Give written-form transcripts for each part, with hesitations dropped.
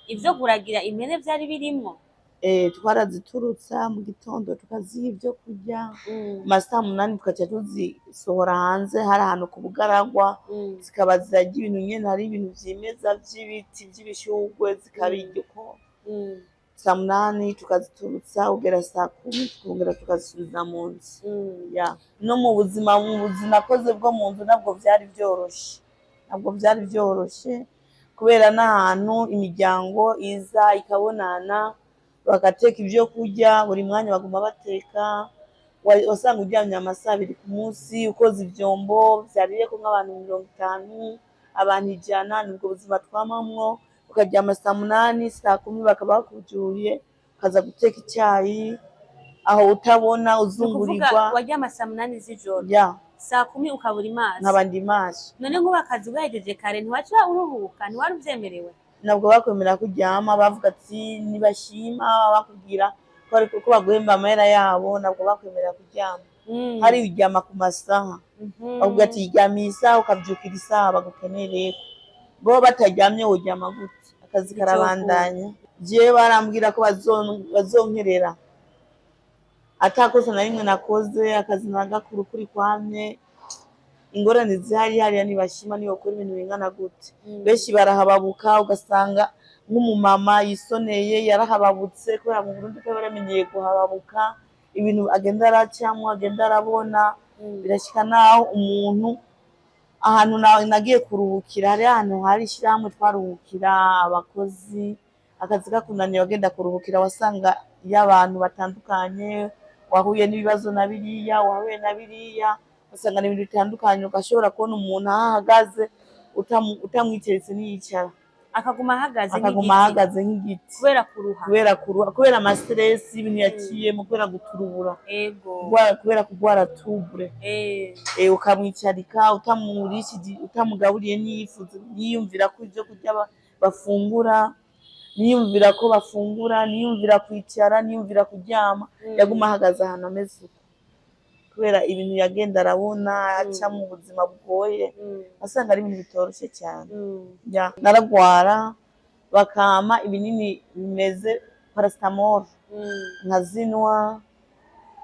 ivyo kuragira impene vyari birimwo? twaraziturutsa mu gitondo tukaziha ibyo kurya, Mm. masaa munani tukaca tuzisohora hanze hari ahantu ku bugaragwa, Mm. zikaba zirarya ibintu nyene, hari ibintu vyimeza vy'ibiti vy'ibishurwe zikabirya uko. Mm. Saa munani tukaziturutsa kugera saa kumi tukongera tukazisubiza mu nzu. Mm. No mu buzima nakoze bwo mu nzu ntabwo vyari vyoroshe, ntabwo vyari vyoroshe kubera n'ahantu imiryango iza ikabonana bagateka ivyo kurya, buri mwanya baguma bateka, wasanga uryamye amasaha 2 ku munsi, ukoze ivyombo vyaririyeko nk'abantu 50, abantu 100, nibwo buzima twamamwo. Ukaryama saa munani, saa kumi bakaba bakujuriye, ukaza guteka icayi aho utabona uzungurirwa. Nukuvuga waryama saa munani z'ijoro, saa kumi ukabura imaso. Nkaba ndi maso. None nk'ubu akazi ugahejeje kare ntiwaca uruhuka, ntiwari uvyemerewe? Ntabwo bakwemera kuryama, bavuga ati nibashima bakubwira ko baguhemba amahera yabo, ntabwo bakwemera kuryama. Hari uryama ku masaha, bavuga ati ryamiye isaha ukavyukira isaha bagukenereyeko. Bo bataryamye woryama gute? Akazi karabandanya. Jewe barambwira ko bazonkerera atakosa na rimwe nakoze, akazi nagakuru kuri kwamye. Ingorane zihari hariya ntibashima niyo kuri ibintu bingana gute. Benshi barahababuka, ugasanga nk'umumama yisoneye yarahababutse kubera mu Burundi ko baramenyeye kuhababuka, ibintu agenda aracamwo agenda arabona. Birashika naho umuntu ahantu nagiye kuruhukira, hari ahantu hari ishirahamwe twaruhukira abakozi, akazi kakunaniye wagenda kuruhukira wasanga iyo abantu batandukanye, wahuye n'ibibazo na biriya, wahuye na biriya, usanga ni ibintu bitandukanye, ugashobora kubona umuntu ahahagaze utamwiceretse niyicara, akaguma ahagaze nk'igiti kubera kuruha, kubera amastress y'ibintu yaciyemo, kubera guturubura, kubera kugwara trouble. Ukamwicarika utamurishije, utamugaburiye n'iyifuzo, niyumvira ko ivyo kurya bafungura, niyumvira ko bafungura, niyumvira kwicara, niyumvira kuryama. Yaguma ahagaze ahantu ameze uko kubera ibintu yagenda arabona aca mu buzima bugoye, asanga ari ibintu bitoroshe cyane. Naragwara bakama ibinini bimeze paracetamol, nkazinwa,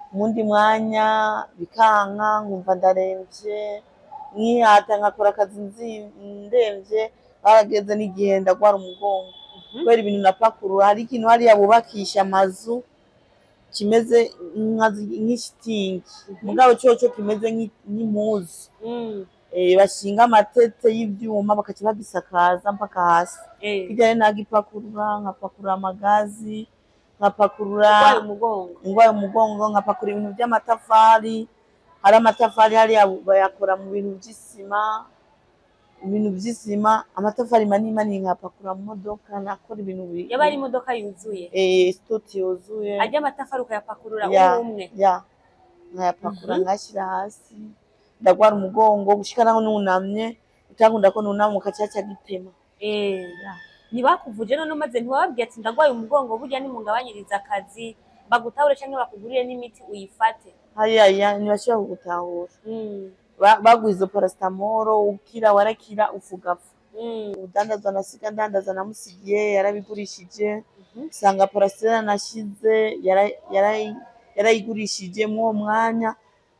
mundi mwanya bikanka nkumva ndaremvye, nkihata nkakora akazi ndemvye. Barageze n'igihe ndagwara umugongo kubera ibintu napakurura. Hari ikintu hariya bubakisha amazu kimeze nk'ishitingi, mugabo coco kimeze nk'impuzu, bashinga amatete y'ivyuma bakaca bagisakaza mpaka hasi. Kirya rero nagipakurura, nkapakurura amagazi, nkapakurura ingwaye umugongo, nkapakurura ibintu vy'amatafari. Hari amatafari hariya bayakora mu bintu vy'isima, amatafari manini manini nkapakura mu modoka, nakora ibintu yaba ari imodoka yuzuye, studio yuzuye, ajya amatafari ukayapakurura umwe nkayapakura nkashira hasi. Ndagwara umugongo gushika naho nunamye, utangunda ko nunamuka caca gitema. Ntibakuvuje none umaze ntiwababwiye ati ndagwaye umugongo burya nimungabanyiriza akazi bagutahure canke bakugurire n'imiti uyifate? Hariya ntibashobora kugutahura. Baguha izo paracetamol ukira, warakira ufugapfa. Udandaza nasiga ndandaza namusigiye yarabigurishije, usanga paracera nashize yarayigurishije mw'uwo mwanya.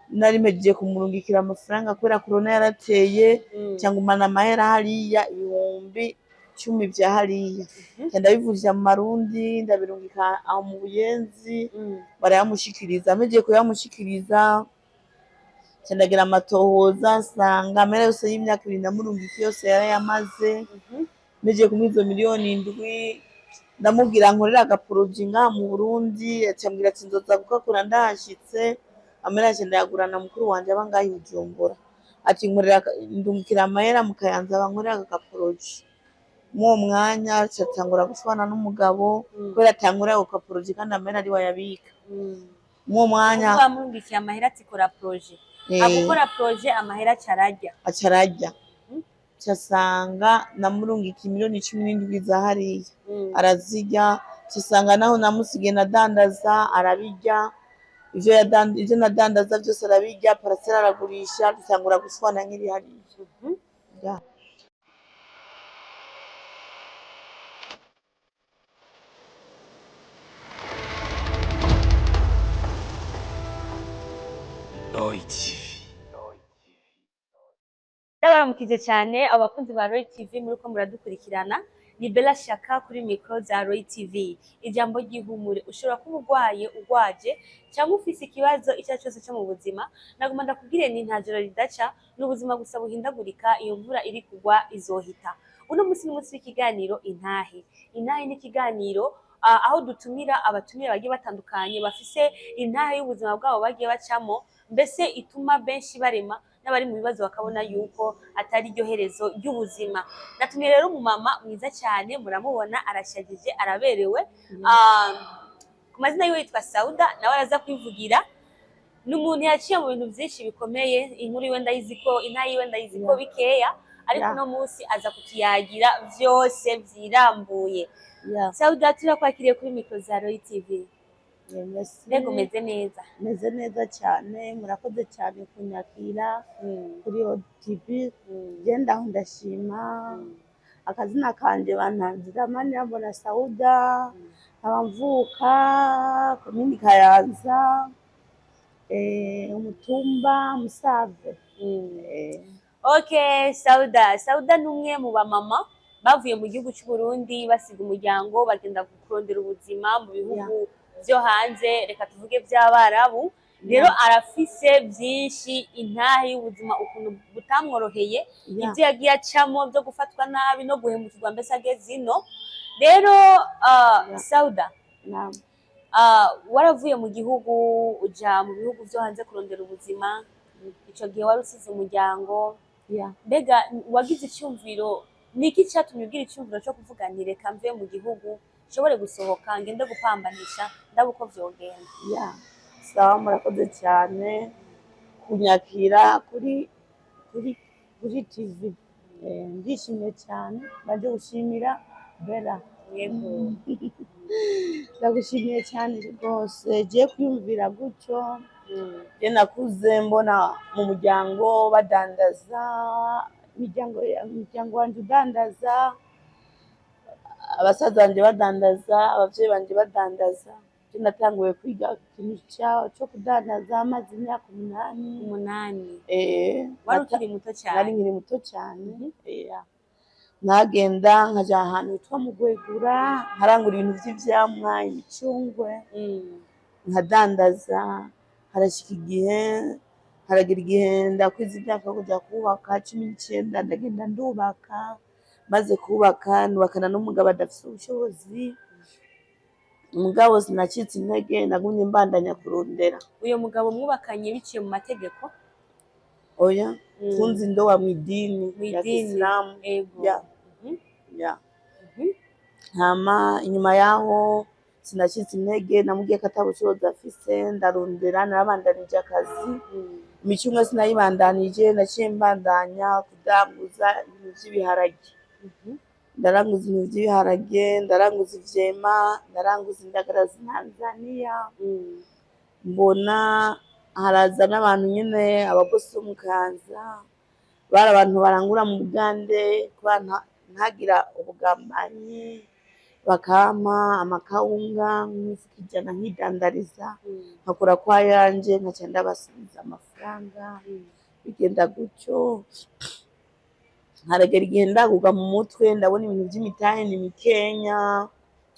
Nari mpejeje kumurungikira amafaranga kubera corona yarateye, cyangumana amahera hariya 10,000 vya hariya. Ndabivunjira mu marundi ndabirungika aho mu Buyenzi, barayamushikiriza. Mpejeje kuyamushikiriza ndagira amatohoza, nsanga amahera yose y'imyaka 2 ndamurungika yose yarayamaze. Mpejeje kumuha izo miliyoni 7, ndamubwira nkorera agaproje ngaha mu Burundi, acambwira ati nzoza gukora ndahashitse. Amahera yanje ndayagurana mukuru wanje aba ngaha i Bujumbura, ati nkorera ndungikira amahera mu Kayanza bankorera agaproje. Mw'uwo mwanya catangura gushwana n'umugabo kubera atangura ako gaproje kandi amahera ari wayabika. Mw'uwo mwanya wamurungikiye amahera ati kora proje, agukora proje amahera acararya. Casanga namurungika miliyoni 17 za hariya, arazirya. Casanga naho namusigiye nadandaza arabirya, ivyo nadandaza vyose arabirya. Paracera aragurisha, dutangura gushwana nk'iri hariya. Ndabaramukije cyane abakunzi ba Roy TV muriko muradukurikirana, ni Bella Shaka kuri micro za Roy TV. Ijambo ry'ihumure, ushobora kuba urwaje cyangwa ufise ikibazo icyo ari cyo cyose cyo mu buzima, nagomba ndakubwire ni nta joro ridaca, n'ubuzima gusa buhindagurika, iyo mvura iri kugwa izohita. Uno munsi ni umunsi w'ikiganiro Intahe. Intahe ni ikiganiro aho dutumira abatumire bagiye batandukanye bafise intahe y'ubuzima bwabo bagiye bacamo, mbese ituma benshi barema n'abari mu bibazo bakabona yuko atari ryo herezo ry'ubuzima. Natumye rero umumama mwiza cyane, muramubona arashagije, araberewe. Ku mazina yiwe yitwa Sauda, nawe araza kwivugira. Ni umuntu yaciye mu bintu byinshi bikomeye, inkuru yiwe ndayizi ko, intahe yiwe ndayizi ko bikeya, ariko uno munsi aza kutuyagira vyose vyirambuye. Sauda, turakwakiriye kuri micro za Roy TV. Mbega umeze neza? meze neza cyane, murakoze cyane kunyakira kuri OTV. Genda aho ndashima. Akazina kanje bantangira Manirambona Sauda, nkaba mvuka komini Kayanza, umutumba Musave. Okay, Sauda ni umwe mu bamama bavuye mu gihugu cy'u Burundi basiga umuryango bagenda kurondera ubuzima mu bihugu byo hanze, reka tuvuge by'Abarabu. Rero arafise byinshi, intahe y'ubuzima ukuntu butamworoheye, ibyo yagiye acamo byo gufatwa nabi no guhemukirwa, mbese ageze ino. Rero Sauda, waravuye mu gihugu uja mu bihugu byo hanze kurondera ubuzima, ico gihe wari usize umuryango. Mbega wagize icyumviro, niki cyatumye ugira icyumviro cyo kuvuga nti reka mve mu gihugu nshobore gusohoka ngende gupambanisha ndaba uko vyogenda? Sawa, murakoze cyane kunyakira kuri TV. Ndishimye cyane, baje gushimira Bella. Ndagushimiye cyane rwose, giye kwiyumvira gutyo. Je nakuze mbona mu muryango badandaza, imiryango wanje udandaza, abasaza banje badandaza, abavyeyi banje badandaza. Je natanguye kwiga ikintu cyo kudandaza amaze imyaka 8. Wari ukiri muto cyane? Nari nkiri muto cyane. Nagenda nkaja ahantu hitwa mu Gwegura, nkarangura ibintu vy'ivyamwa, imicungwe, nkadandaza. Haragira igihe ndakwiza imyaka yo kuja kubaka 19, ndagenda ndubaka. Maze kubaka nubakana n'umugabo adafise ubushobozi, umugabo sinacitse intege, nagumye mbandanya kurondera. Uyo mugabo mwubakanye biciye mu mategeko? Oya, tunzi ndoa mwidini ya Kiislamu. Hama inyuma yaho sinacitse intege, namubwiye ko atabushobozi afise, ndarondera, narabandanije akazi. Imicungwe sinayibandanije, naciye mbandanya kudanguza ibintu vy'ibiharage. Ndaranguza ibintu vy'ibiharage, ndaranguza ivyema, ndaranguza indagara z'Tanzania. Mbona haraza n'abantu nyene, ababosi bo mukaza, bari abantu barangura mu Bugande, kuba ntagira ubugambanyi, bakampa amakawunga nk'imifuko 100 nkidandariza, nkakora kwa yanje, nkaca ndabasubiza amafaranga. Bigenda gutyo, haragera igihe ndaguga mu mutwe, ndabona ibintu vy'imitahe ni mikenya,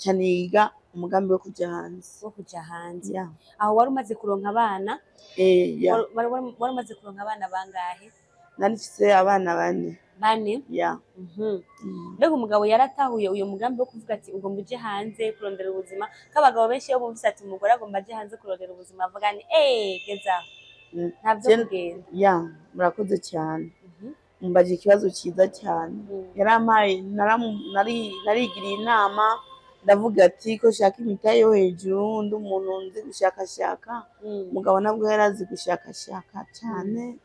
ca niga umugambi wo kuja hanze. Aho wari umaze kuronka abana? Wari umaze kuronka abana bangahe? Nari mfise abana 4. Mbega umugabo yaratahuye uyu mugambi wo kuvuga ati ugomba uje hanze kurondera ubuzima? K'abagabo benshi iyo bumvise ati umugore agomba aje hanze kurondera ubuzima, bavuga ni gezaho, ntavyo kugenda. Murakoze cyane, mumbaje ikibazo cyiza cyane. Yarampaye, narigiriye inama, ndavuga ati ko shaka imitahe yo hejuru, ndi umuntu nzi gushakashaka. Umugabo nabwo yarazi gushakashaka cyane,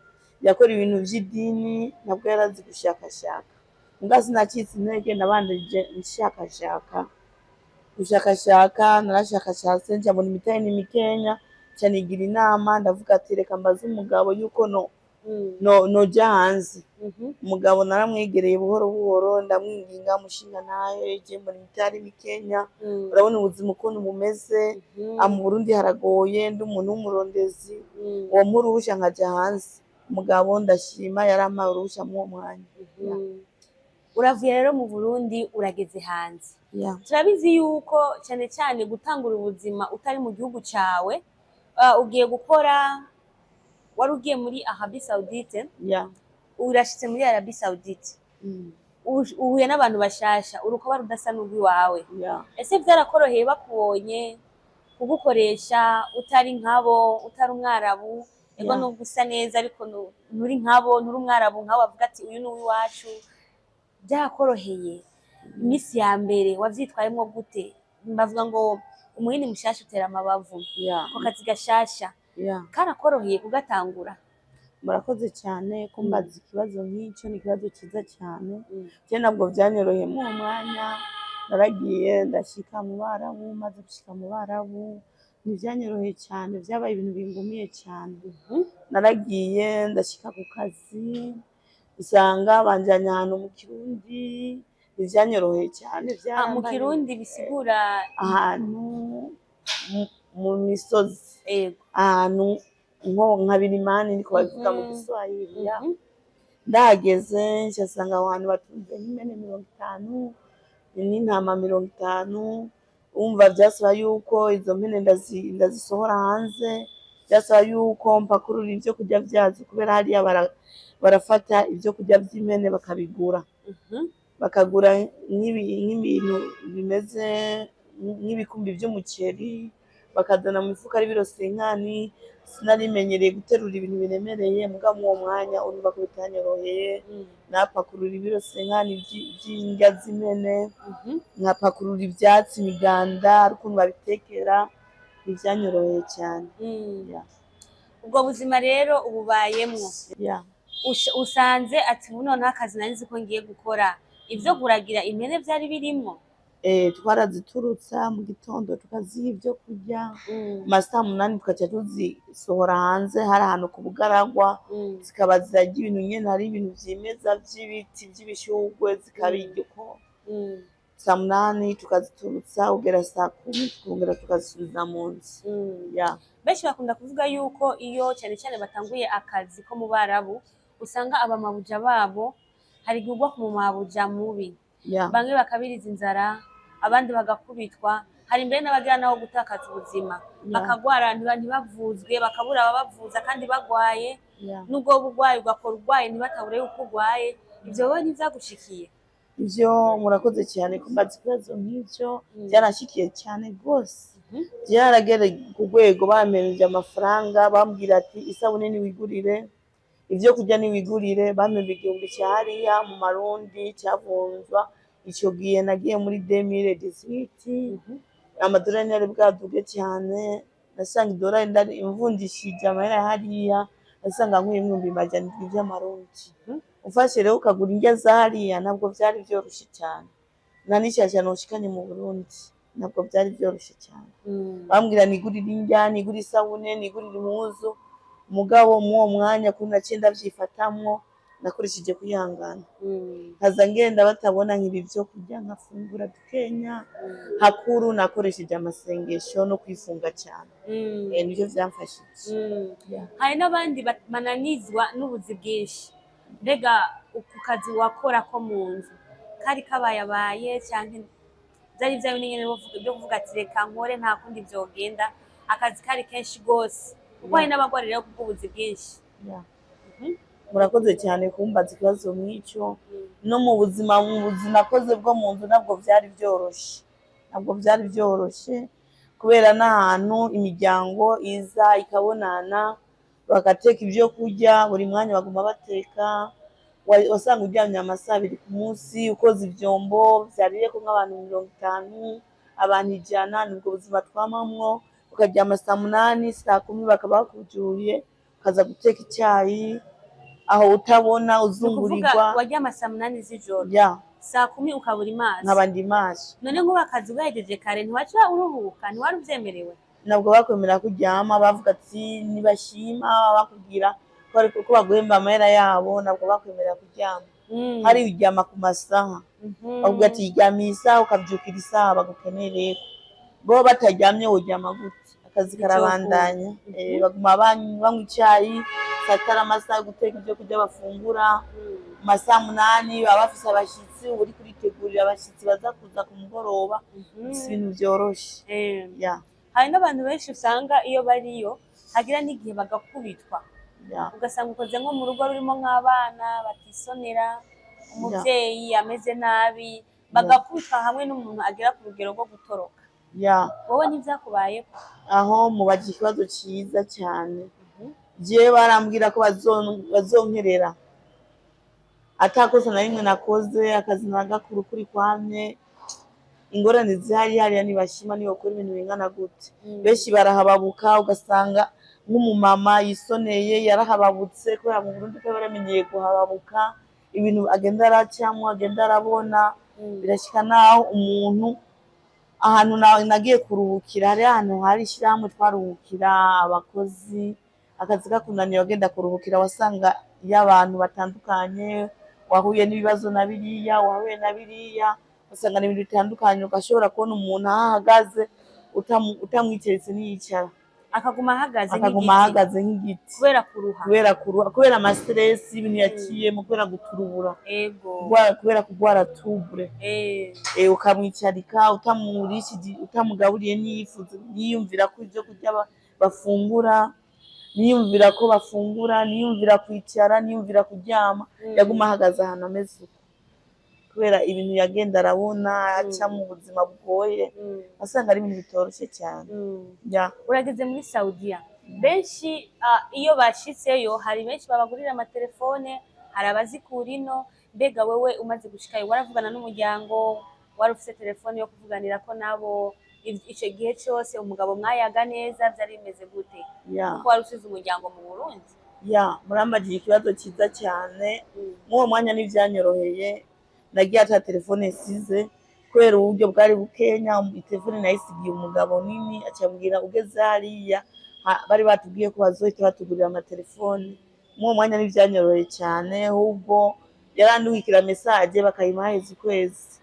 yakora ibintu vy'idini, nabwo yarazi gushakashaka. Mbwa sinacitse intege, nabandije gushakashaka, narashakashatse, njabona imitahe ni mikenya, ca nigira inama, ndavuga ati reka mbaze umugabo yuko noja hanze. Umugabo naramwegereye buhoro buhoro ndamwinginga mushinga naye je muri mitari mikenya urabona ubuzima ukuntu bumeze mu Burundi haragoye ndi umuntu w'umurondezi uwo muruhusha nkaja hanze. Umugabo ndashima yarampaye uruhusha mu mwanya. Uravuye rero mu Burundi urageze hanze. Turabizi yuko cyane cyane gutangura ubuzima utari mu gihugu cawe ugiye gukora wari ugiye muri Arabie Saoudite urashitse muri Arabie Saoudite uhuye n'abantu bashasha urukoba rudasa n'urwiwawe ese byarakoroheye bakubonye kugukoresha utari nkabo utari umwarabu ego nubwo usa neza ariko nturi nkabo nturi umwarabu nkabo bavuga ati uyu ni uwiwacu byarakoroheye iminsi ya mbere wavyitwayemo gute bavuga ngo umuhini mushasha utera amabavu ko kazi gashasha karakoroheye kugatangura. Murakoze cyane ko mbaza ikibazo nk'icyo ni ikibazo cyiza cyane je nabwo byanyoroheye mu mwanya naragiye ndashika mu Barabu maze gushika mu Barabu ntivyanyoroheye cyane vyabaye ibintu bingumiye cyane naragiye ndashika ku kazi usanga banjanye ahantu mu Kirundi ntivyanyoroheye cyane mu Kirundi bisigura ahantu mu misozi ahantu nka Birimani niko bavuga mu Kiswahili ndageze nsanga abantu batunze nk'imene 50 n'intama 50 umva byasaba yuko izo mpene ndazisohora hanze byasaba yuko mpakurura ibyo kurya byazo kubera hariya barafata ibyo kurya by'impene bakabigura bakagura nk'ibintu bimeze nk'ibikumbi by'umuceri bakazana mu mifuka ari biro 50 sinarimenyereye guterura ibintu biremereye muga mu mwanya urumva ko bitanyoroheye napakurura ibiro 50 by'indya z'imene nkapakurura ibyatsi imiganda ukuntu babitekera ivyanyoroheye cyane. Ubwo buzima rero ububayemwo usanze ati buno nta kazi narizi ko ngiye gukora ivyo guragira impene vyari birimwo twaraziturutsa mu gitondo tukaziha ibyo kurya saa 8 tukaca tuzisohora hanze hari ahantu ku bugaragwa zikaba zirarya ibintu nyene hari ibintu vyimeza vy'ibiti vy'ibishugwe zikabirya uko saa 8 tukaziturutsa ugera saa 10 tukongera tukazisubiza mu nzu. Benshi bakunda kuvuga yuko iyo cyane cyane batanguye akazi ko mu Barabu usanga abamabuja babo hari gugwa ku mabuja mubi bamwe bakabiriza inzara abandi bagakubitwa hari mbere n'abagira naho gutakaza ubuzima bakagwara ntibavuzwe bakabura ababavuza kandi bagwaye nubwo bugwaye ugakora urwaye ntibatabure yuko urwaye ivyo wowe ntivyagushikiye? Ivyo murakoze cyane kumbaza ikibazo nk'icyo byarashikiye cyane rwose byaragere ku rwego bamenye amafaranga bambwira ati isabune niwigurire ivyo kurya niwigurire bampe igihumbi cyahariya mu Marundi cyavunjwa icyo gihe nagiye muri 2018 amadolari yari bwaduge cyane nasanga idolari ndari imvundishije amahera hariya nasanga nk'ibihumbi majana by'Amarundi ufashe rero ukagura indya zahariya nabwo byari byoroshye cyane nanishyashya noshikanye mu Burundi nabwo byari byoroshye cyane bambwira nigurira indya nigurira isabune nigurira impuzu mugabo mu mwanya kuri nacenda vyifatamwo nakurishije kuyangana haza ngenda batabona nk'ibi byo kurya nkafungura dukenya hakuru nakoresheje amasengesho no kwifunga cyane nivyo vyamfashije. Hari n'abandi bananizwa n'ubuzi bwinshi mbega ku kazi wakora ko mu nzu kari kabayabaye cyangwa byari byawe nyene byo kuvuga ati reka nkore nta kundi vyogenda akazi kari kenshi gose kuko hari n'abagwarira ku bw'ubuzi bwinshi? Murakoze cyane kumbaza ikibazo nk'icyo no mu buzima nakoze bwo mu nzu nabwo byari byoroshye kubera n'ahantu imiryango iza ikabonana bagateka ibyo kurya buri mwanya baguma bateka wasanga uryamye amasaha 2 ku munsi ukoze ivyombo vyariye ko nk'abantu 50 abantu 100 nibwo buzima twamamwo ukaryama saa 8 saa 10 bakabakujuriye kaza guteka icyayi aho utabona uzungurirwa waryama saa 8 z'ijoro saa 10 ukabura imaso nkabandi maso none ngo bakazi ugahejeje kare ntiwaca uruhuka ntiwari uvyemerewe? Nabwo bakwemera kuryama bavuga ati nibashima bakubwira ko ariko ko baguhemba amahera yabo ntabwo bakwemerera kuryama. Hari uryama ku masaha bavuga ati ryamiye isaha ukabyukira isaha bagukenereye, bo bataryamye woryama gute? Akazi karabandanya. Baguma banywa icyayi, saa tatu amasaha yo guteka ibyo kurya bafungura, masaa 8 baba bafise abashitsi, uba uri kuritegurira abashitsi baza kuza ku mugoroba. Si ibintu byoroshe. Hari n'abantu benshi usanga iyo bariyo hagira n'igihe bagakubitwa, ugasanga ukoze nko mu rugo rurimo nk'abana batisonera, umubyeyi ameze nabi, bagakubitwa hamwe n'umuntu agera ku rugero rwo gutoroka. Wowe ntibyakubayeho? Aho mubaje ikibazo cyiza cyane. Jewe barambwira ko bazonkerera atakosa na rimwe nakoze, akazi nagakuru kuri kwamye. Ingorane zihari hariya ntibashima niyo kuri ibintu bingana gute. Benshi barahababuka, ugasanga nk'umumama yisoneye yarahababutse kubera mu Burundi ko baramenyeye kuhababuka, ibintu agenda aracamo agenda arabona. Birashika naho umuntu ahantu nagiye kuruhukira, hari ahantu hari ishyirahamwe twaruhukira abakozi, akazi kakunaniye wagenda kuruhukira, wasanga y'abantu batandukanye, wahuye n'ibibazo na biriya, wahuye na biriya, usanga n'ibintu bitandukanye. Ugashobora kubona umuntu ahagaze utamwiceretse niyicara, akaguma ahagaze nk'igiti kubera kuruha, kubera amastress y'ibintu yaciyemo, kubera guturubura, kubera kugwara trouble. Ukamwicarika utamurishije, utamugaburiye niyumvira ko ibyo kurya bafungura, niyumvira ko bafungura, niyumvira kwicara, niyumvira kuryama. Yaguma ahagaze ahantu ameze uko kubera ibintu yagenda arabona aca mu buzima bugoye, asanga ari ibintu bitoroshye cyane. Urageze muri Saudiya, benshi iyo bashitseyo hari benshi babagurira amatelefone, hari abazikura ino. Mbega wewe umaze gushikayo waravugana n'umuryango, wari ufite telefone yo kuvuganira ko nabo icyo gihe cyose umugabo mwayaga neza? Byari bimeze gute kuko wari usize umuryango mu Burundi? Murambagiye ikibazo cyiza cyane. Mw'uwo mwanya n'ibyanyoroheye, nagiye ata telefone size kubera uburyo bwari bukenya. Telefone nayisigiye umugabo nini, acambwira ugeze hariya bari batubwiye ko bazohita batugurira amatelefone. Mw'uwo mwanya n'ibyanyoroheye cyane, ahubwo yarandungikira message bakayimuha heza ukwezi.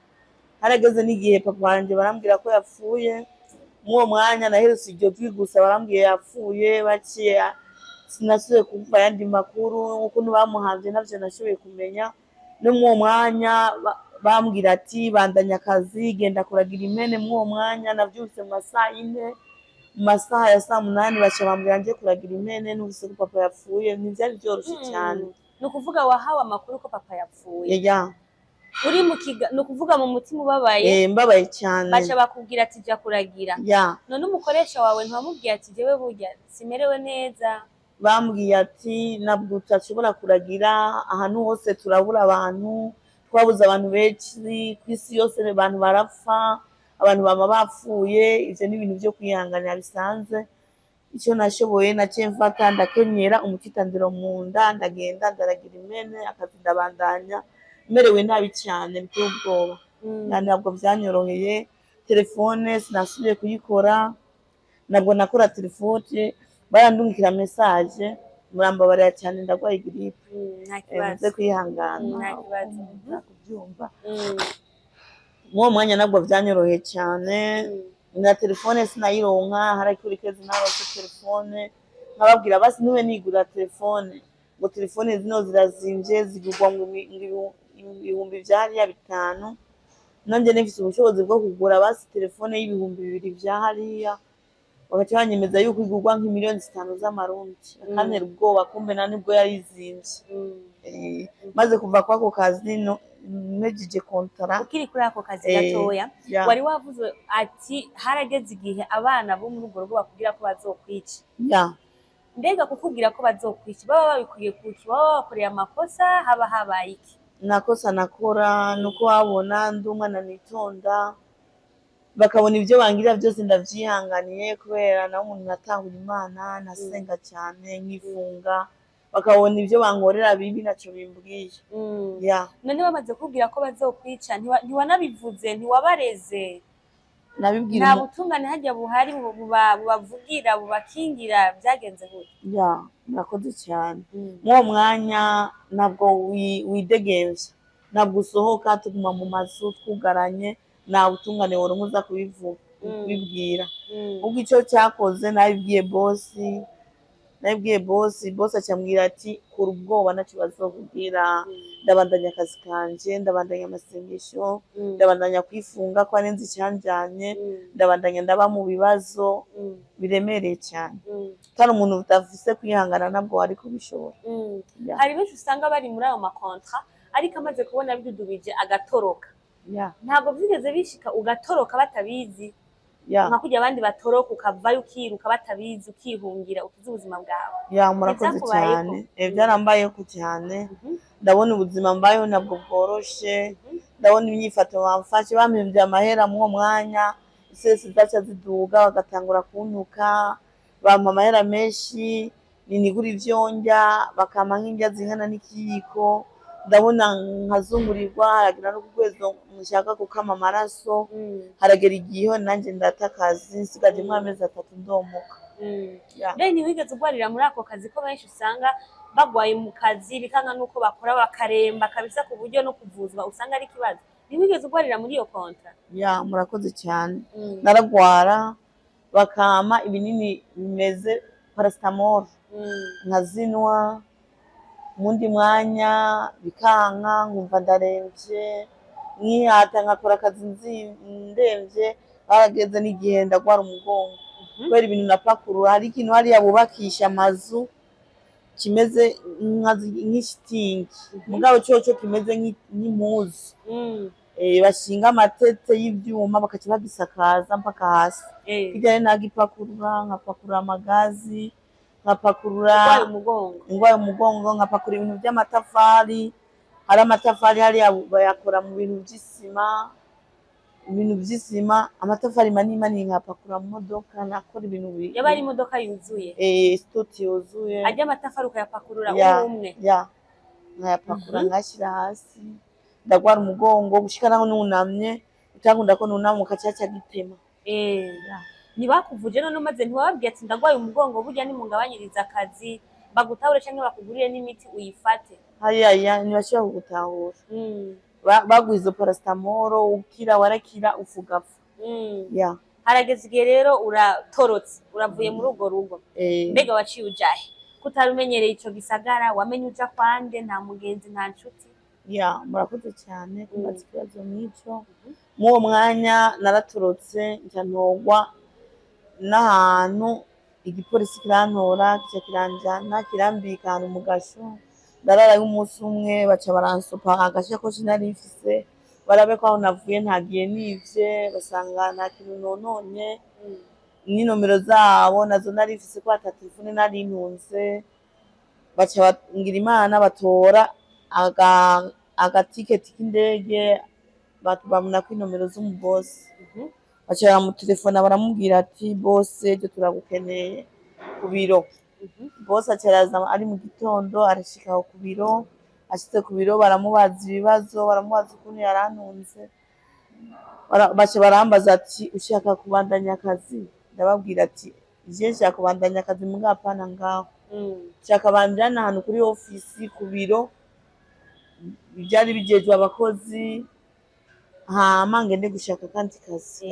Harageze n'igihe papa wanje barambwira ko yapfuye, mw'uwo mwanya naherutse iryo jwi gusa barambwiye yapfuye, baciye sinasubiye kumva ayandi makuru, ukuntu bamuhavye navyo nashoboye kumenya. No mw'uwo mwanya bambwira ati bandanya akazi, genda kuragira impene. Mw'uwo mwanya navyutse mu masaha 4, mu masaha ya saa 8 baca bambwira nje kuragira impene, numvise ko papa yapfuye. Ntivyari vyoroshe cyane. Ni ukuvuga wahawe amakuru ko papa yapfuye? Uri ni ukuvuga mu mutima ubabaye? Mbabaye cyane. Baca bakubwira ati jya kuragira. None umukoresha wawe ntiwamubwiye ati jewe burya simerewe neza? Bambwiye ati nabwo utashobora kuragira, ahantu hose turabura abantu, twabuze abantu benshi ku isi yose, abantu barapfa, abantu bama bapfuye. Ivyo ni ibintu byo kwihanganira bisanzwe. Icyo nashoboye naciye mfata ndakenyera umukitandiro mu nda, ndagenda ndaragira impene, akazi ndabandanya merewe nabi cyane biteye ubwoba. Ntabwo byanyoroheye. Telefone sinasubiye kuyikora, nabwo nakora telefone barandungikira message, murambabarira cyane ndagwaye grippe. Nta kibazo, nze kwihangana. Nta kibazo, kubyumva. Mw'uwo mwanya nabwo byanyoroheye cyane. Na telefone sinayironka, harakuri kezi narose telefone, nkababwira basi niwe nigura telefone, ngo telefone zino zirazimvye, zigurwa ngo ibihumbi vyariya 5. Nanje nifise ubushobozi bwo kugura basi telefone y'ibihumbi 2 vya hariya, bagaca banyemeza yuko igurwa nk'imiliyoni 5 z'amarundi. Akantera ubwoba, kumbe na nibwo yarizimvye. Maze kuva kwako kazi mejije kontara. Ukiri kuri ako kazi gatoya, wari wavuze ati harageze igihe abana bo muri urwo rugo bakubwira ko bazokwica. Mbega kukubwira ko bazokwica baba babikwiye kuki? Baba bakoreye amakosa, haba habaye iki? Nakosa nakora nuko wabona ndi umwana nitonda, bakabona ibyo bangira byose ndavyihanganiye kubera na umuntu natahura Imana, nasenga cyane, nkifunga. Bakabona ibyo bankorera bibi naco bimbwiye. None bamaze kubwira ko bazokwica, ntiwanabivuze, ntiwabareze? nabibwira nta butungane hajya buhari bubavugira bubakingira byagenze gute? ya murakoze cyane. Mw'uwo mwanya ntabwo widegemvya, ntabwo usohoka, tuguma mu mazu twugaranye, nta butungane woronka uza kubibwira. Ubwo icyo cyakoze nabibwiye bosi acambwira ati kura ubwoba ntacyo bazokubwira, ndabandanya akazi kanje, ndabandanya amasengesho, ndabandanya kwifunga ko arenze icyanjanye, ndabandanya ndaba mu bibazo biremereye cyane, kandi umuntu udafise kwihangana ntabwo wari kubishobora. Hari benshi usanga bari muri ayo makontra ariko amaze kubona bidudubije agatoroka. Ntabwo byigeze bishika ugatoroka batabizi, nka kurya abandi batoroka ukavayo ukiruka batabizi, ukihungira ukiza ubuzima bwawe? Murakoze cyane. Byarambayeho cyane, ndabona ubuzima mbayeho ntabwo bworoshe, ndabona imyifato bamfashe, bampembye amahera mw'uwo mwanya, isesi zaca ziduga bagatangura kuntuka, bampa amahera menshi, ninigura ivyo ndya, bakampa nk'indya zingana n'ikiyiko, ndabona nkazungurirwa, haragira no kugwezo nshaka gukama amaraso, haragera igihe nanjye ndata akazi, nsigajemwo amezi 3 ndomoka. Ntiwigeze ugwarira muri ako kazi ko benshi usanga bagwaye mu kazi bikanga nuko bakora bakaremba kabisa ku buryo no kuvuzwa usanga ari ikibazo? Ntiwigeze ugwarira muri iyo kontra? Murakoze cyane. Naragwara bakama ibinini bimeze paracetamol, nkazinwa, mundi mwanya bikanka nkumva ndaremvye, nkihata nkakora akazi ndemvye, barageze n'igihe ndagwara umugongo kubera ibintu napakurura. Hari ikintu hariya bubakisha amazu kimeze nk'ishitingi, mugabo coco kimeze nk'impuzu, bashinga amatete y'ivyuma bakaca bagisakaza mpaka hasi. Hirya rero nagipakurura, nkapakurura amagazi, nkapakurura ingwaye umugongo, nkapakurura ibintu by'amatafari. Hari amatafari hariya bayakora mu bintu by'isima, amatafari manini nkapakura mu modoka, nakora ibintu yaba ari imodoka yuzuye, stoti yuzuye, ajya amatafari ukayapakurura umwe nkayapakura ngashyira hasi, ndagwara umugongo gushika naho nunamye, utankunda ko nunamuka caca gitema. Ntibakuvuje none umaze ntiwababwiye ati ndagwaye umugongo burya nimungabanyiriza akazi bagutahure canke bakugurire n'imiti uyifate? Ntibashobora kugutahura. Baguha izo paracetamol ukira, warakira ufugapfa. Harageze igihe rero uratorotse, uravuye muri urwo rugo, mbega waciye ujahe? Kutarumenyereye ico gisagara, wamenye uja kwande? Nta mugenzi, nta nshuti? Murakoze cyane kumbaza ikibazo nk'ico. Mw'uwo mwanya naratorotse nca ntogwa n'ahantu igipolisi kirantora, kica kiranjana kirambika ahantu mu gasho, ndararayo umunsi umwe, baca baransopa agashakoshi nari mfise, barabe ko aho navuye ntagiye nivye, basanga nta kintu nononye, n'inomero zabo nazo nari mfise ko ata telefone nari ntunze. Baca bangira Imana batora agatiketi k'indege, babonako inomero z'umubosi, baca baramutelefona baramubwira ati bose ejo turagukeneye ku biro. Bosi aca araza ari mu gitondo, arashika aho ku biro, ashitse ku biro baramubaza ibibazo, baramubaza ukuntu yarantunze, baca barambaza ati ushaka kubandanya akazi? Ndababwira ati je nshaka kubandanya akazi mugabo apana ngaho, nshaka banjana ahantu kuri ofisi ku biro byari bijejwe abakozi, hama ngende gushaka kandi kazi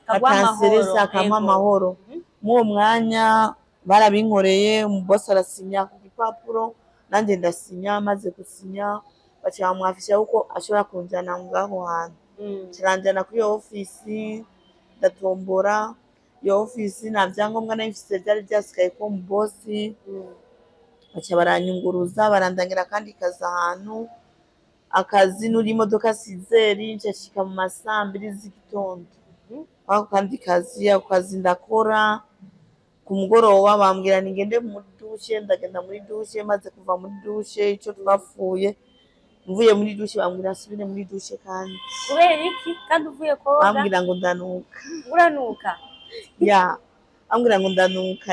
katansereza kama amahoro. Mw'uwo mwanya barabinkoreye, umubosi arasinya ku gipapuro, nanjye ndasinya, maze gusinya baca bamwafisha yuko ashobora kunjana ngaho hantu, kiranjana kuri iyo ofisi, ndatombora iyo ofisi nta vyangombwa nari mfise vyari vyasigaye ko umubosi, baca baranyunguruza barandangira kandi kazi ahantu, akazi nuri imodoka sizeri, nshashika mu masaha 2 z'igitondo. Ako kandi kazi, ako kazi ndakora, ku mugoroba bambwira ningende muri dushe, ndagenda muri dushe, maze kuva muri dushe ico twapfuye, mvuye muri dushe bambwira nsubire muri dushe kandi. Kubera iki? Kandi uvuye koga? Bambwira ngo ndanuka. Uranuka? Bambwira ngo ndanuka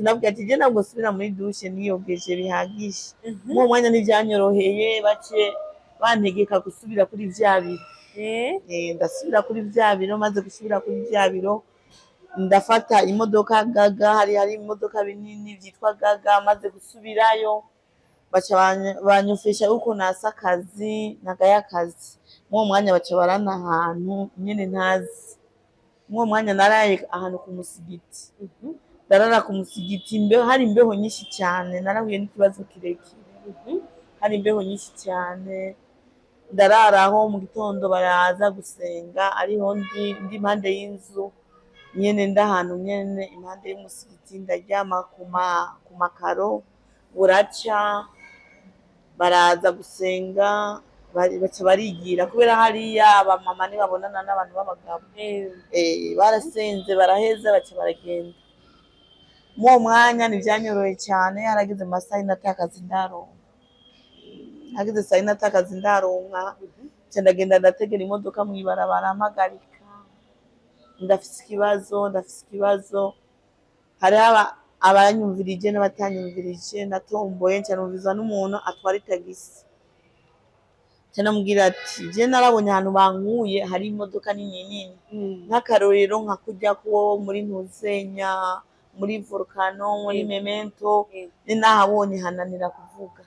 nabwira ati je ntabwo nsubira muri dushe niyogeje bihagije. Mw'uwo mwanya ntivyanyoroheye, bace bantegeka gusubira kuri vya biro. ndasubira kuri vya biro, maze gusubira kuri vya biro ndafata imodoka gaga, hari imodoka binini vyitwa gaga, maze gusubirayo baca banyumvisha yuko nasa akazi, nagaye akazi. Mw'uwo mwanya baca barana ahantu nyene ntazi. Mw'uwo mwanya naraye ahantu ku musigiti, ndarara ku musigiti, hari imbeho nyinshi cyane, narahuye n'ikibazo kirekire, hari imbeho nyinshi cyane, ndararaho. Mu gitondo baraza gusenga, ariho ndi impande y'inzu nyene, ndahantu nyene impande y'umusigiti, ndaryama ku makaro. Buraca baraza gusenga, baca barigira, kubera hariya abamama ntibabonana n'abantu b'abagabo. Barasenze baraheza baca baragenda. Mw'uwo mwanya ntivyanyoroheye cyane, harageze mu masaha y'inatakazi ndaronka, hageze saa y'inatakazi ndaronka, nca ndagenda ndategera imodoka mw'ibarabara mpagarika, ndafise ikibazo. Hariho abanyumvirije n'abatanyumvirije, natomboye nca numvizwa n'umuntu atwara itagisi, nca namubwira ati je narabonye ahantu bankuye hari imodoka nini, nk'akarorero nka kurya ko muri Ntuzenya, muri Volcano, muri Memento, ni nahabonye hananira kuvuga.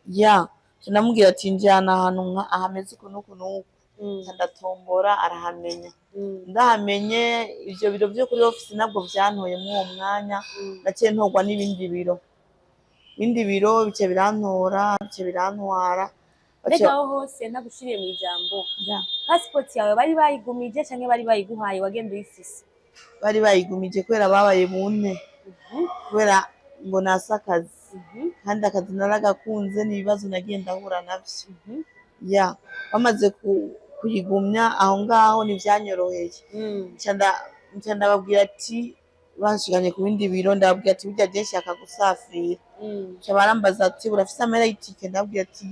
Nca namubwira ati njana ahantu hameze uku n'uku n'uku, nca ndatombora arahamenya. Ndahamenye ivyo biro vyo kuri ofisi nabwo vyantoye mw'uwo mwanya, naciye ntorwa n'ibindi biro, ibindi biro bica birantwara. Mbega aho hose ntagushiriye mw'ijambo, passport yawe bari bayigumije canke bari bayiguhaye wagenda uyifise? Bari bayigumije kubera babaye bune, kubera ngo nasa akazi, kandi akazi naragakunze, n'ibibazo nagiye ndahura navyo. Bamaze kuyigumya aho ngaho ntivyanyoroheye, nca ndababwira ati, banshikanye ku bindi biro, ndababwira ati burya je nshaka gusafira. Nca barambaza ati urafise amahera y'itike? Ndababwira ati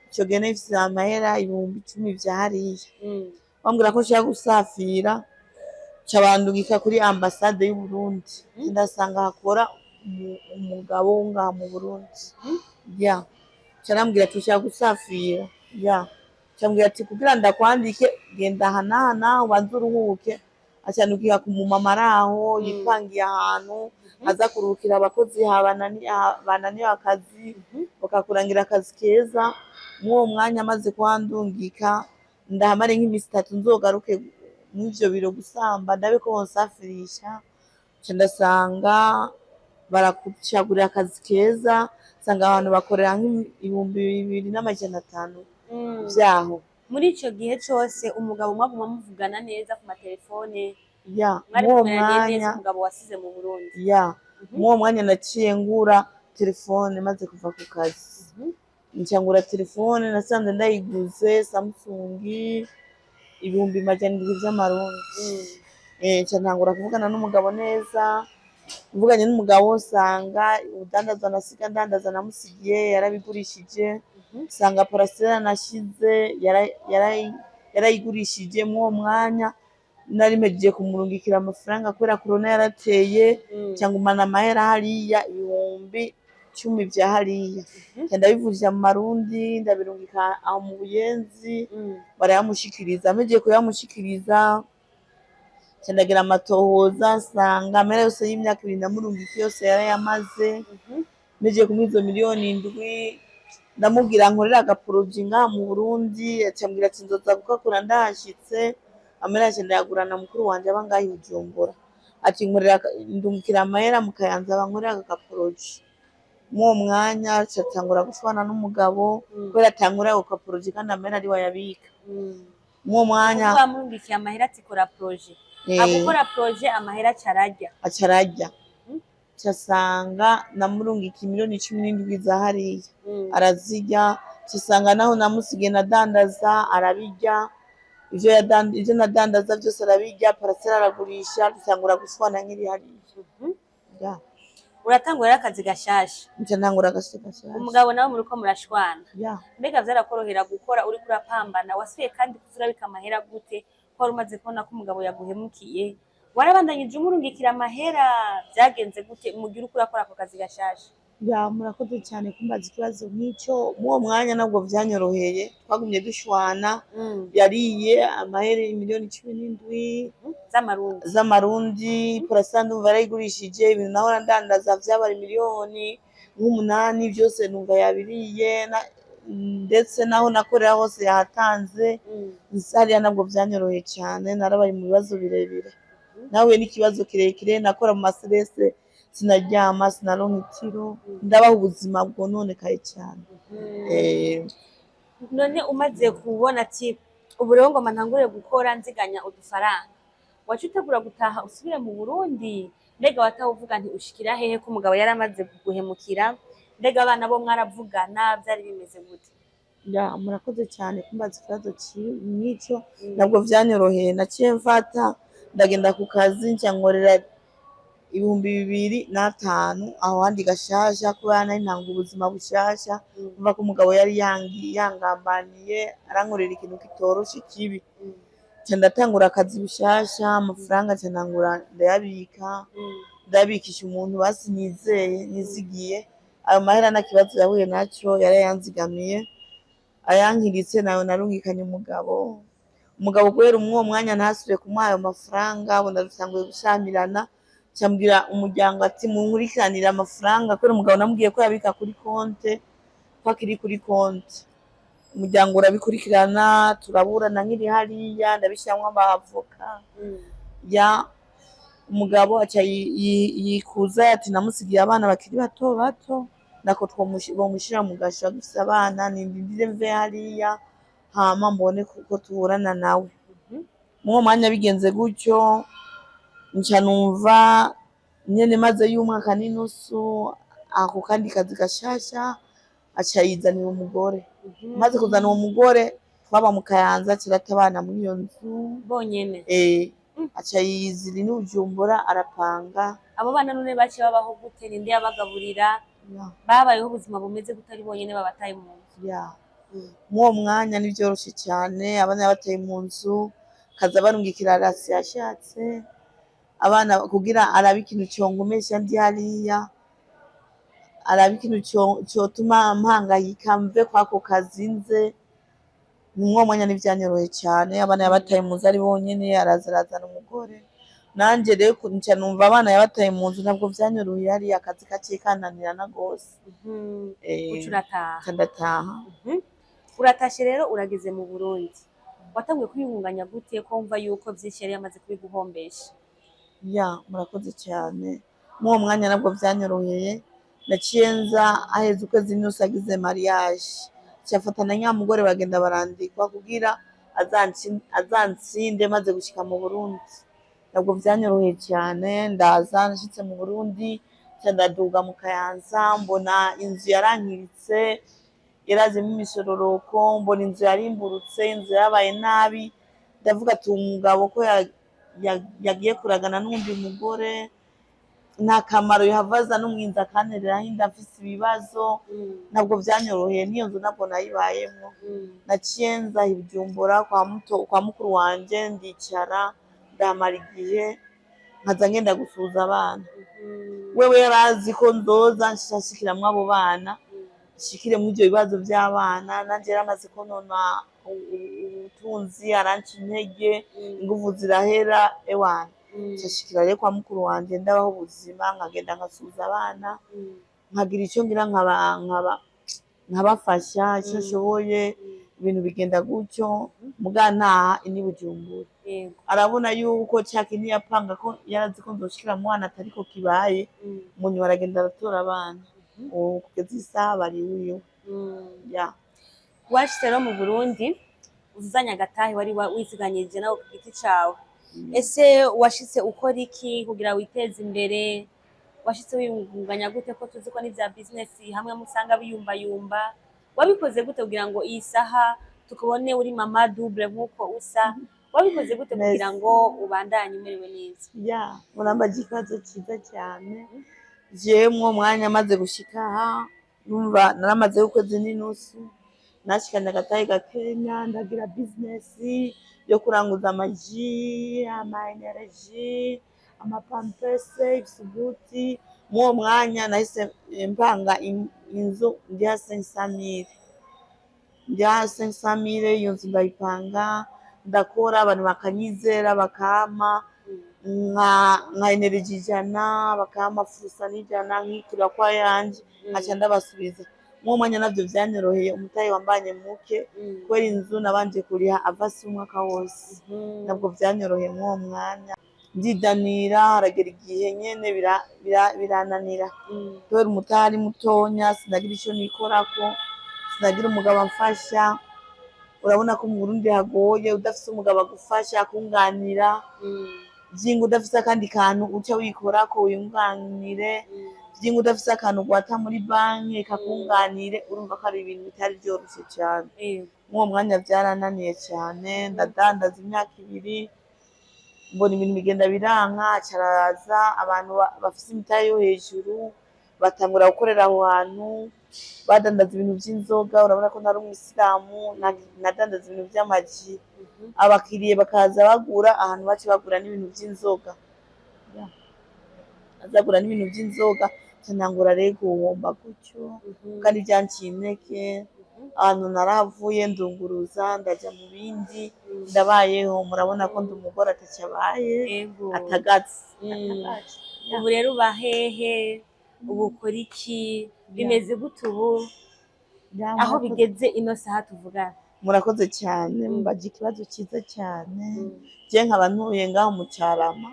ico gihe nifise amahera 10,000 vya hariya. Bambwira ko nshaka gusafira, nca bandungika kuri ambasade y'Uburundi, ndasanga hakora umugabo wo ngaha mu Burundi. Nca arambwira ati ushaka gusafira? Nca ambwira ati kugira ndakwandike genda aha n'aha n'aha ubanze uruhuke. Aca andungika ku mumama araho yipangiye ahantu aza kuruhukira abakozi bananiwe akazi, bakakurangira akazi keza. Mw'uwo mwanya amaze kuhandungika, ndahamare nk'imisi 3 nzogaruke mw'ivyo biro gusamba ndabe ko bonsafirisha. Nca ndasanga barakucagurira akazi keza, nsanga abantu bakorera nk'ibihumbi 2,500 vyaho. Muri ico gihe cose umugabo mwaguma muvugana neza ku matelefone? Mw'uwo mwanya umugabo wasize mu Burundi? Mw'uwo mwanya naciye ngura telefone maze kuva ku kazi, nca ngura telefone, nasanze ndayiguze Samsung ibihumbi 700 vy'amarundi. Nca ntangura kuvugana n'umugabo neza, mvuganye n'umugabo nsanga ubudandazwa nasiga ndandaza namusigiye yarabigurishije, nsanga parasera nashize yarayigurishije. Mw'uwo mwanya nari mpejeje kumurungikira amafaranga kubera corona yarateye, nca ngumana amahera hariya 10,000 vya hariya, nca ndabivunja mu marundi ndabirungika aho mu Buyenzi, barayamushikiriza. Mpejeje kuyamushikiriza, nca ndagira amatohoza, nsanga amahera yose y'imyaka 2 ndamurungika yose yarayamaze. Mpejeje kumuha izo 7,000,000, ndamubwira nkorera agaporoji ngaha mu Burundi. Aca ambwira ati nzoza gukora ndahashitse, amahera yanje ndayagurana mukuru wanje aba ngaha i Bujumbura. Ati ndungikira amahera mu Kayanza bankorera agaporoji. Mw'uwo mwanya nca tangura gushwana n'umugabo kubera atankorera ako gaporoji kandi amahera ari we ayabika. Mw'uwo mwanya bamurungikiye amahera ati kora proje, agukora proje amahera acararya. Nca sanga namurungika 17,000,000 za hariya, arazirya. Nca sanga naho namusigiye nadandaza arabirya, ivyo nadandaza vyose arabirya, parasera aragurisha, dutangura gushwana nkiri hariya. Uratangura akazi gashasha? Nca ntangura akazi gashasha. Umugabo nawe muriko murashwana? Mbega vyarakorohera gukora uriko urapambana? Wasubiye kandi kuzurabika amahera gute ko wari umaze kubona ko umugabo yaguhemukiye? Warabandanyije umurungikira amahera? Vyagenze gute mugira uko urakora ako kazi gashasha? Ya murakoze cyane kumbaza ikibazo nk'icyo, mw'uwo mwanya ntabwo vyanyoroheye, twagumye dushwana, yariye amahere miliyoni 17 z'amarundi. z'amarundi, Purasa ndumva yarayigurishije, ibintu nahora ndandaza vyabari miliyoni nk'umunani, vyose numva yabiriye, ndetse naho nakorera hose yahatanze. Hariya ntabwo vyanyoroheye cyane, narabaye mu bibazo birebire, nahuye n'ikibazo kirekire, nakora mu maserese, sinaryama, sinaronka itiro, ndabaho ubuzima bwononekaye cyane. None umaze kubona ati ubu rero ngoma ntangure gukora nziganya udufaranga, waca utegura gutaha usubire mu Burundi? Mbega wataha uvuga nti ushikira hehe ko umugabo yari amaze kuguhemukira? Mbega abana bo mwaravugana, vyari bimeze gute? Ya murakoze cyane kumbaza ikibazo nk'icyo, ntabwo vyanyoroheye. Naciye mfata ndagenda ku kazi nca nkorera 2,500 aho handi gashasha, kubera nari ntanga ubuzima bushasha, umva ko umugabo yari yangambaniye, arankorera ikintu kitoroshe kibi. Nca ndatangura akazi bushasha, amafaranga nca ntangura ndayabikisha umuntu basi nizeye, nizigiye. Ayo mahera nta kibazo yahuye naco, yarayanzigamiye, ayankiritse nayo narungikanye umugabo kubera umwo mwanya ntasubiye kumuha ayo mafaranga, abona dutanguye gushamirana, cambwira umuryango ati munkurikiranire amafaranga, kubera umugabo namubwiye ko yabika kuri konte, ko akiri kuri konte. Umuryango urabikurikirana, turaburana nkiri hariya, ndabishiramwo abavoka. Umugabo aca yikuza ati namusigiye abana bakiri bato bato, nako bomushira mu gasho agifise abana, nindindire mve hariya hama mbone kuko tuburana nawe. Mw'uwo mwanya bigenze gutyo, nca numva nyene maze y'umwaka n'inusu ako kandi kazi gashasha, aca yizanira umugore. Maze kuzana uwo mugore, twaba mu Kayanza, cirata abana muri iyo nzu bonyene. Aca yizira i Bujumbura, arapanga. Abo bana none baciye babaho gute? Ninde yabagaburira? Babayeho ubuzima bumeze gute ari bonyene babataye mu nzu? Mw'uwo mwanya ntivyoroshe cane, abana yabataye mu nzu, kaza barungikira rasi yashatse, abana kugira arabe ikintu congumesha ndi hariya, arabe ikintu cotuma mpangayika mve kwako kazi nze. Mw'uwo mwanya ntivyanyoroheye cane, abana yabataye mu nzu ari bonyene, arazana umugore. Nanje rero nca numva abana yabataye mu nzu ntabwo vyanyoroheye, hariya akazi kaciye kananirana gose. Uca urataha? Nca ndataha. Uratashe rero urageze mu Burundi, watanguye kwiyungunganya gute ko wumva yuko vyinshi yari yamaze kubiguhombesha? Murakoze cyane. Mw'uwo mwanya nabwo vyanyoroheye, naciye nza haheze ukwezi n'inusu agize mariage, cafatana nyamugore bagenda barandikwa kugira azantsinde maze gushika mu Burundi. Ntabwo vyanyoroheye cyane, ndaza nashitse mu Burundi, nca ndaduga mu Kayanza, mbona inzu yarankiritse, yarazemo imishororoko, mbona inzu yarimburutse, inzu yabaye nabi. Ndavuga ati umugabo ko yagiye kuragana n'uwundi mugore, nta kamaro yohavaza n'umwinzi akantereraho inda mfise ibibazo. Ntabwo vyanyoroheye, n'iyo nzu ntabwo nayibayemwo. Naciye nza i Bujumbura kwa mukuru wanje, ndicara ndahamara igihe, nkaza ngenda gusuhuza abana. Wewe yarazi ko nzoza nshashikiramwo abo bana, nshikire mw'ivyo bibazo vy'abana, nanje yaramaze konona ubutunzi, aranca intege, inguvu zirahera, ewana. Nshashikira rero kwa mukuru wanje, ndabaho ubuzima, nkagenda nkasuhuza abana, nkagira ico ngira nkabafasha ico nshoboye, ibintu bigenda gutyo. Muga ntaha i Bujumbura, arabona yuko ca kintu yapanga ko yarazi ko nzoshikira mu bana atariko kibaye, munyuma aragenda aratora abana, ubu kugeza isaha bari iwiwe. Washitse rero mu Burundi uzanye agatahe wari wiziganirije nawe ku giti cawe, ese washitse ukora iki kugira witeze imbere? Washitse wiyungunganya gute ko tuzi ko n'ivya business hamwe musanga biyumbayumba? Wabikoze gute kugira ngo iyi saha tukubone uri mama double nk'uko usa? Wabikoze gute kugira ngo ubandanye umerewe neza? Murambaza ikibazo ciza cyane. Jewe mw'uwo mwanya maze gushika aha, numva naramazeyo ukwezi n'inusu, nashikanye agatahe gakenya, ndagira business yo kuranguza amaji, ama energy, ama pampers, ibisuguti, Muwo mwanya nahise mpanga inzu ndiha 500 000, ndiha 500 000, iyo nzu ndayipanga ndakora, abantu bakanyizera bakampa nka energy 100, bakampa furusa n'ijana nkikura kwa yanje nkaca ndabasubiza. Muwo mwanya navyo vyanyoroheye, umutahe wambanye muke kubera inzu nabanje kuriha avasi umwaka wose, nabwo vyanyoroheye muwo mwanya. Ndidanira haragera igihe nyene birananira kubera umutahe ari mutonya, sinagira ico nikorako, sinagira umugabo amfasha. Urabona ko mu Burundi hagoye, udafise umugabo agufasha akunganira, vyinga udafise akandi kantu uca wikorako wiyunganire, vyinga udafise akantu ugwata muri banki kakunganire, urumva ko ari ibintu bitari vyoroshe cane. Muwo mwanya vyarananiye cane, ndadandaza imyaka 2, mbona ibintu bigenda biranka, haraza abantu bafise imitahe yo hejuru batangura gukorera aho hantu, badandaza ibintu vy'inzoga. Urabona ko nari umwisilamu, nadandaza ibintu vy'amaji, abakiriye bakaza bagura ahantu bace bagura n'ibintu vy'inzoga, azagura n'ibintu vy'inzoga, ntangura rero guhomba gutyo, kandi vyanciye intege. Ahantu narahavuye ndunguruza ndaja mu bindi, ndabayeho. Murabona ko ndi umugore atacabaye, atagaze. Ubu rero uba hehe? Ubu ukora iki? Bimeze gute ubu aho bigeze ino saha tuvugana? Murakoze cyane, mbaje ikibazo cyiza cyane. Je nkaba ntuye ngaho mu Carama,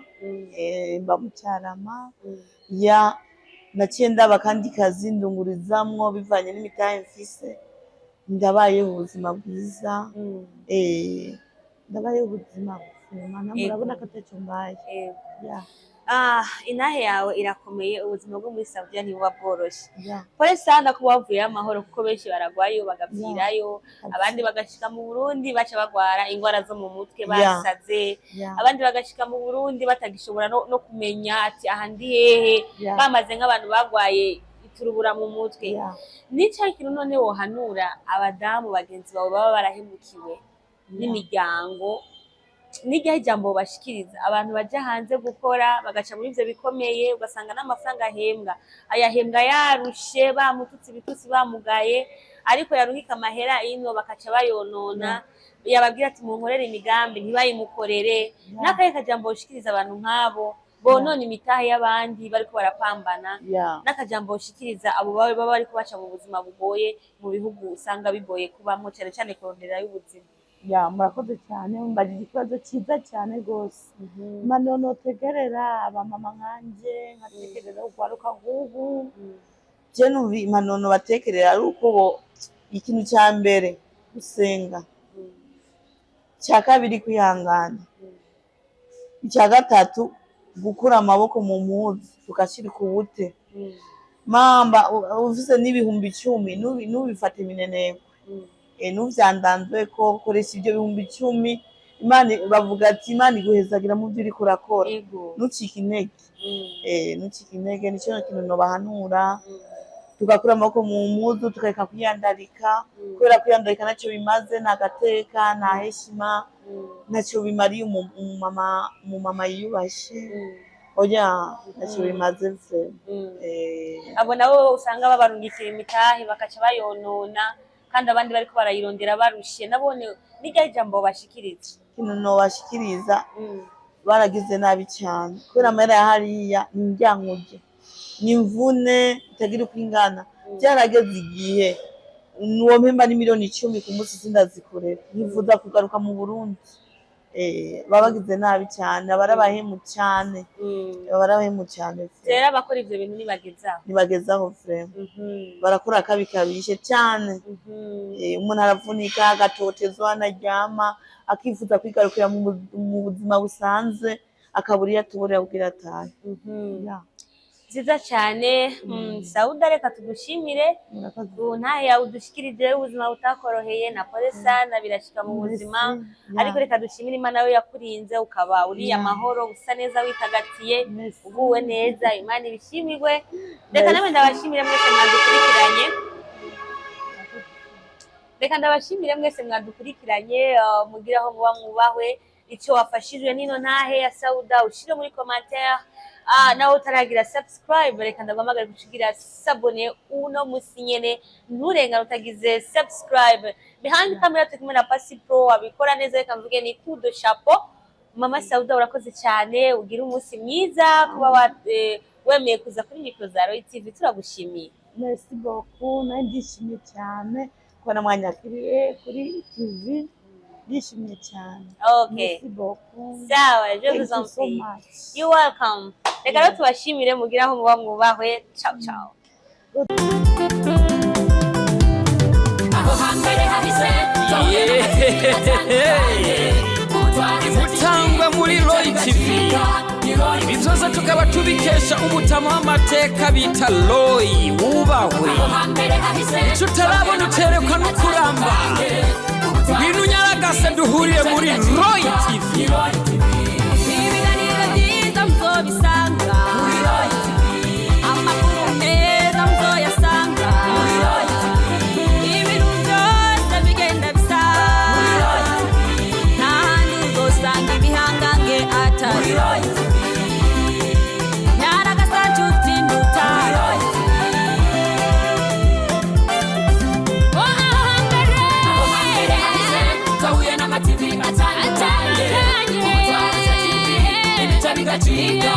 mba mu Carama, naciye ndaba akandi kazi ndungurizamwo bivanye n'imitahe mfise, ndabayeho ubuzima bwiza. Ndabayeho ubuzima buzima, murabona ko ataco mbaye. Inahe yawe irakomeye, ubuzima bwo muri Saudiya ntibuba bworoshe. Pole sana ko wavuye amahoro, kuko benshi baragwayo bagapfirayo, abandi bagashika mu Burundi baca bagwara ingwara zo mu mutwe basaze, abandi bagashika mu Burundi batagishobora no kumenya ati aha ndi hehe, bamaze nk'abantu bagwaye iturubura mu mutwe. Nico kintu none wohanura abadamu bagenzi bawe baba barahemukiwe n'imiryango, n'igihe ijambo bashikiriza abantu baje hanze gukora bagaca muri ivyo bikomeye, ugasanga n'amafaranga ahembwa ayahembwa yarushe, bamututse ibitutsi bamugaye, ariko yaruhika amahera ino bakaca bayonona. Yababwira ati munkorere imigambi ntibayimukorere. N'akahe kajambo ushikiriza abantu nk'abo bonona imitahe y'abandi bariko barapambana? N'akajambo ushikiriza abo baba bariko baca mu buzima bugoye mu bihugu usanga bigoye kubamwo, cane cane kurondera y'ubuzima? Murakoze cyane, mbajije ikibazo cyiza cyane rwose. Impanuro notegerera abamama nkanje, nkatekerera urwaruka rw'ubu, je numva impanuro batekerera ari uko ikintu cya mbere gusenga, icya kabiri kwihangana, icya gatatu gukura amaboko mu mpuzu tugashira ku bute. Mamba ufise n'ibihumbi 10 nubifate mineneko, nuvyandanzwe ko koresha ibyo bihumbi 10. Imana bavuga ati Imana iguhezagira mu byo uriko urakora, nucika intege. Nucika intege, nico kintu nobahanura. Tugakura amaboko mu mpuzu, tukareka kwiyandarika, kubera kwiyandarika nacyo bimaze, nagateka na heshima, nacyo bimariye umumama yiyubashe. Oya, nacyo bimaze vre. Abo nabo usanga babarungikira imitahe bakaca bayonona, kandi abandi bariko barayirondera barushe. Nabone n'irya jambo bashikiriza, ikintu nobashikiriza, baragize nabi cyane kubera amahera ya hariya n'indyankuje, n'imvune itagira uko ingana. Byarageze igihe nuwo mpemba ni miliyoni 10 ku munsi sindazikorera, nifuza kugaruka mu Burundi. Babagize nabi cyane, abarabahemu cyane, abarabahemu cyane. Rero abakora ivyo bintu nibagezaho frame, barakora akabi kabishe cyane. Umuntu aravunika agatotezwa, anaryama, akifuza kwigarukira mu buzima busanzwe, akabura iyo atuburira kugira atahe. Nziza cyane. Sauda, reka tugushimire ntahe yawe udushikirije ubuzima butakoroheye. Na pole sana, birashika mu buzima, ariko reka dushimire Imana nawe yakurinze ukaba uri amahoro, usa neza, witagatiye, uguwe neza. Imana ibishimirwe. Reka namwe ndabashimire mwese mwadukurikiranye. Reka ndabashimire mwese mwadukurikiranye, mugira aho muba mwubahwe. ico wafashijwe nino ntahe ya Sauda ushire muri commentaire. Nawe utaragira subscribe reka ndaguhamagara kucigira sabone uno musi nyene nturengana utagize subscribe. Behind camera turi kumwe na Pasi Pro wabikora neza, reka mvuge ni coup de chapeau. Mama Sauda urakoze cyane, ugira umunsi mwiza kuba wemeye kuza kuri micro za Royal TV, turagushimiye. Merci beaucoup, ndishimye cyane kubona mwanyakiriye kuri TV, ndishimye cyane. Okay. Merci beaucoup. Sawa, je vous en prie. You welcome. Reka rero tubashimire mugira aho muba mwubahwe. Ciao ciao. Imutangwa muri Royal TV, ibizoza tukaba tubikesha umutama w'amateka bita Roy wubahwe. Ico utarabona uterekwa no kuramba, ibintu nyaragase duhuriye muri Royal TV. Ibiganiro byiza muzobisanga muri Royal TV, amakuru meza muzoyasanga muri Royal TV, ibintu byose bigenda bisa muri Royal TV, n'ahandi uzosanga ibihangange atari Royal TV, nyaragasa nshuti nduta Royal TV. Kahuye n'amativi atandukanye, utwara TV, ibitari gaciga.